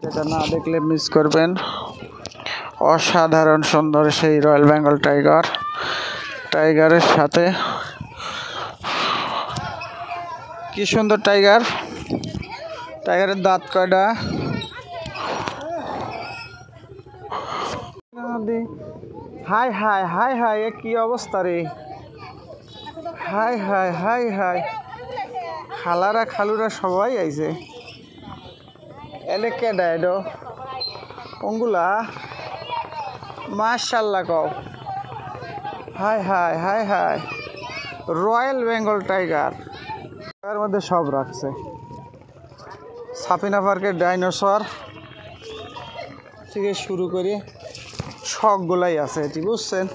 যেটা না দেখলে মিস করবেন। অসাধারণ সুন্দর সেই রয়্যাল বেঙ্গল টাইগারের সাথে কি সুন্দর টাইগারের দাঁত কয়টা। হাই হাই হাই হাই, এ কি অবস্থা রে। হাই হাই হাই হাই, খালারা খালুরা সবাই আইছে। এলে কেডা এডো অঙ্গুলা, মাশাল্লাহ কও। High high high high, royal Bengal tiger এর মধ্যে সব রাখছে। সাফিনা পার্কের ডাইনোসর থেকে শুরু করে সবগুলাই আছে এটি, বুঝছেন।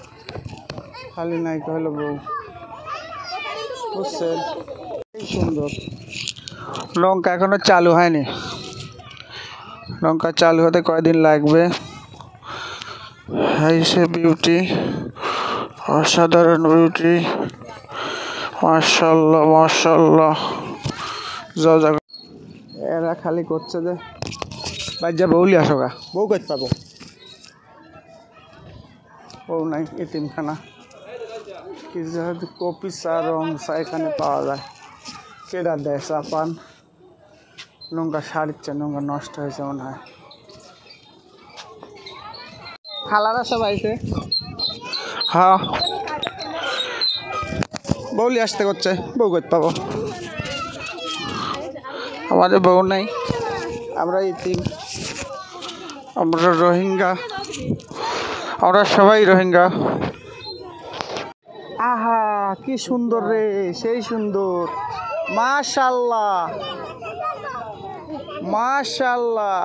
খালি নাই হলো বউ, বুঝছেন। সুন্দর লঙ্কা এখনো চালু হয়নি, লঙ্কা চালু হতে কয়দিন লাগবে। হাই সে বিউটি, অসাধারণ বিউটি, মাশাল্লাহ মাশাল্লাহ। এরা খালি করছে যে বাজ্যা বউলি আসো গা, বউ করতে পাবো, বউ নাই। এতিমখানা কিছু কপি চা রং চা এখানে পাওয়া যায়। কেডা দেয় চা পান। লঙ্কা সারিচ্ছে, লঙ্কা নষ্ট হয়েছে মনে হয়। খালারা সব আইছে। হ্যাঁ বউলি আসতে করছে, বউ করতে পাবো। আমাদের বউ নাই, আমরা ইতিম, আমরা রোহিঙ্গা, আমরা সবাই রোহিঙ্গা। আহা কি সুন্দর রে, সেই সুন্দর। মাশাল্লাহ মাশাল্লাহ,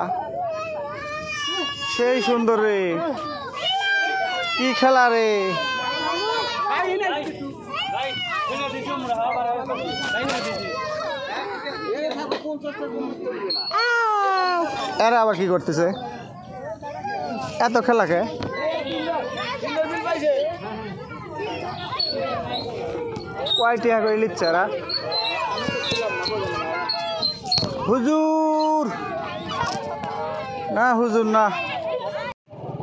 সেই সুন্দর রে। কি খেলা রে। এরা আবার কি করতেছে, এত খেলাকে। কয়টি করে লিখছে এরা। হুজুর না, হুজুর না।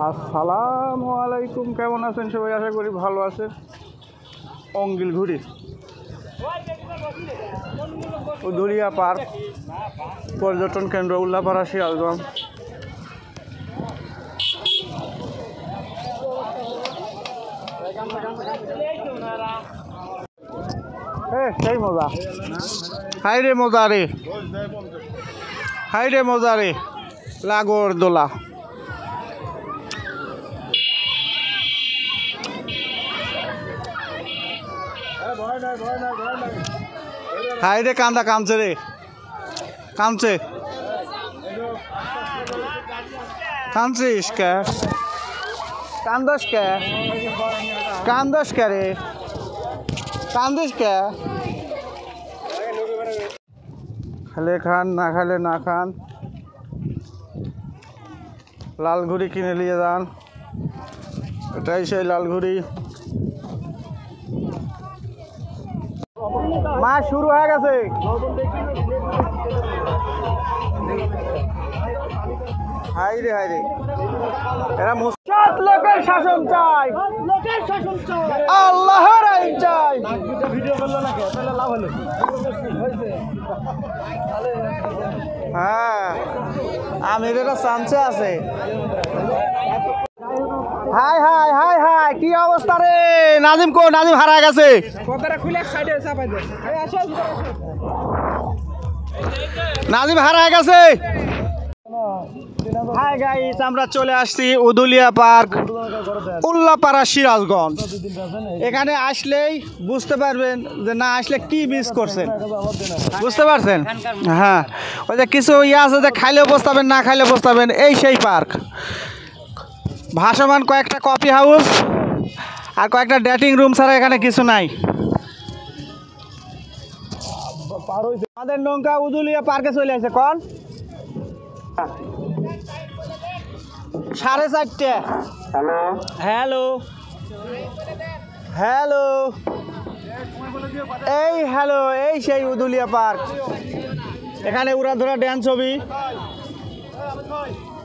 আসসালামু আলাইকুম, কেমন আছেন সবাই? আশা করি ভালো আছেন। অঙ্গিল ঘুরি উদুলিয়া পার্ক পর্যটন কেন্দ্র, উল্লাপাড়া, সিরাজগঞ্জ। সেই মজা, হাই রে মজা রে, হাই রে মজা রে। লাগর দোলা, হাই রে কান্দা কামছে রে, কামছে। কামছিস কে, কান্দস কে, কান্দস কে রে, কান্দিস কে। খেলে খান, না খেলে না খান। লাল ঘুড়ি কিনে নিয়ে যান, এটাই সেই লাল ঘুড়ি। মাছ শুরু হয়ে গেছে। হাইরে হাইরে, এরা মুসলিম লোকের শাসন চাই, আল্লাহর আইন চাই। হ্যাঁ আমিরেরা চান্সে আছে। হাই হাই হাই হাই, কি অবস্থা রে। নাজিম কো, নাজিম হারা গেছে। নাজিম হারা গেছে। হাই গাইস, আমরা চলে আসছি উদুলিয়া পার্ক, উল্লাপাড়া, সিরাজগঞ্জ। এখানে আসলেই বুঝতে পারবেন যে না আসলে কি মিস করছেন, বুঝতে পারছেন। হ্যাঁ ওই যে কিছু ইয়ে আছে যে খাইলেও বসতাবেন, না খাইলেও বসতাবেন, এই সেই পার্ক। ভাসমান কয়েকটা কফি হাউস আর কয়েকটা ডেটিং রুম ছাড়া এখানে কিছু নাই। আমাদের নৌকা উদুলিয়া পার্কে চলে আসে কন 4:30। হ্যালো হ্যালো, এই হ্যালো, এই সেই উদুলিয়া পার্ক। এখানে উড়াধুরা ড্যান্স ছবি। কই